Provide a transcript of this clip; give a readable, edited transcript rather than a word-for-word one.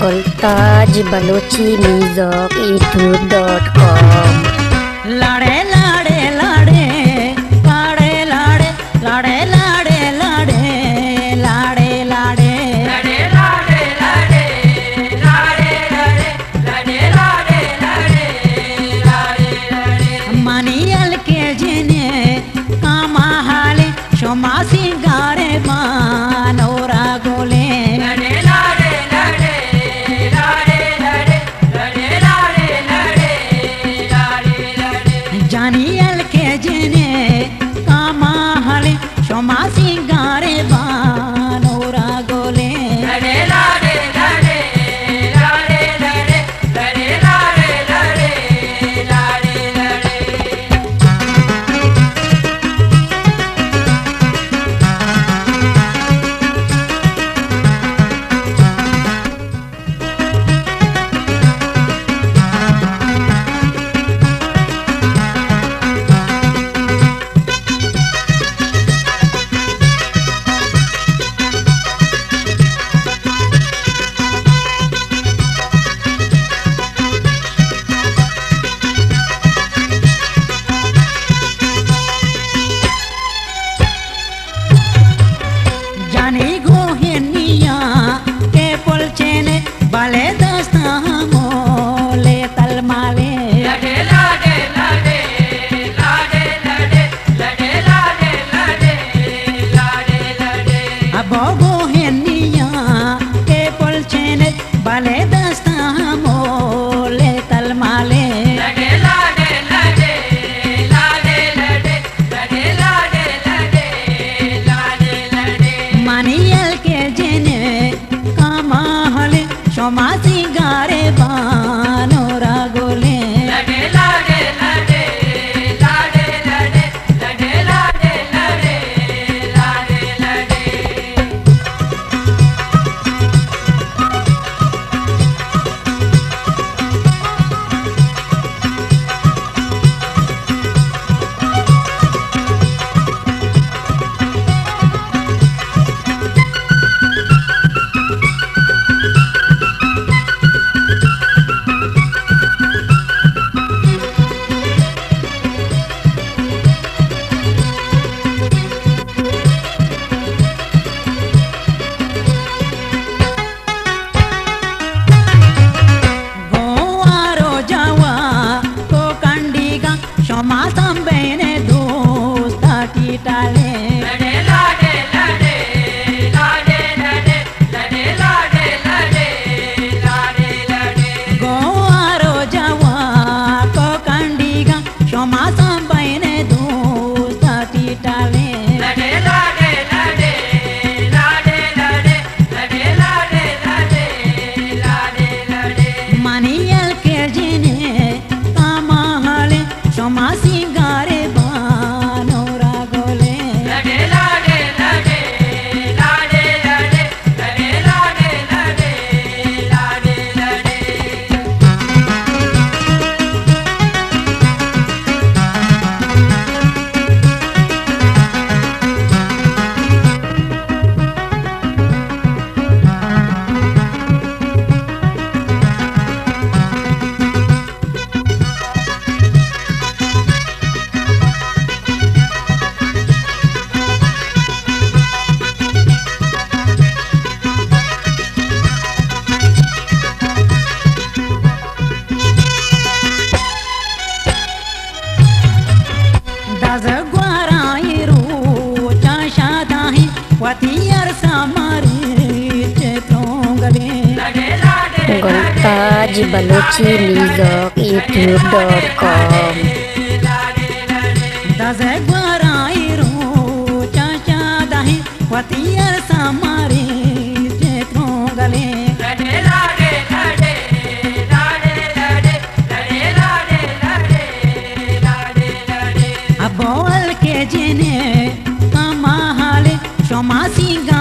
मुगलताज Balochi music youtube.com। लाड़े लाड़े लाड़े लाड़े लाड़े लाड़े लाड़े लाड़े लाड़े लाड़े लाड़े लाड़े लाड़े लाड़े लाड़े लाड़े लाड़े लाड़े मानियल के जिने कामा हाले शोमा सिंगारे मानोरा गोले लाड़े लाड़े लाड़े लाड़े लाड़े लाड़े लाड़े लाड़े जानियल के जिने कामा हाले शोमा सिंगारे बानोरा गोले लड़े लाड़े लड़े लाड़े लड़े लड़े लाड़े लड़े लाड़े लड़े जानी गोहिनिया के पुलचेने बाले दस्ता मोले तलमाले लड़े लाड़े लाड़े लाड़े लड़े लड़े लाड़े लड़े लाड़े लड़े अब गोहिनिया के पुलचेने बाले दस्ता मोले तलमाले लड़े लाड़े लड़े लाड़े लड़े लड़े लाड़े लड़े लाड़े लड़े मानियल के जिने कामा हले शोमा सिंगारे बानोरा गोले लड़े लाड़े लड़े लाड़े लड़े लड़े लाड़े लड़े लाड़े लड़े गोवारो जावा तो कंडीगा शोमा संबेने दोस्ता टीटाले लड़े लाड़े लड़े लाड़े लड़े लड़े लाड़े लड़े लाड़े लड़े गोवारो जावा तो कंडीगा शोमा संबेने दोस्ता टीटाले लड़े लाड़े लड़े लाड़े लड़े लड़े लाड़े लड़े लाड़े लड़े मानियल के जिने कामा हाले शोमा सिंगारे बानोरा गोले लड़े लाड़े लड़े लाड़े लड़े लड़े लाड़े लड़े लाड़े लड़े दस ग्वाराइरू चाशादाही वतियर सामरी चेतोंगले मुगलताज बलोची म्यूजिक youtube.com। दस ग्वाराइरू चाशादाही वतियर सामरी चेतोंगले लड़े लाड़े लड़े लाड़े लड़े लड़े लाड़े लड़े लाड़े लड़े अब बोल के जिने कामा हाले शोमा सिंगा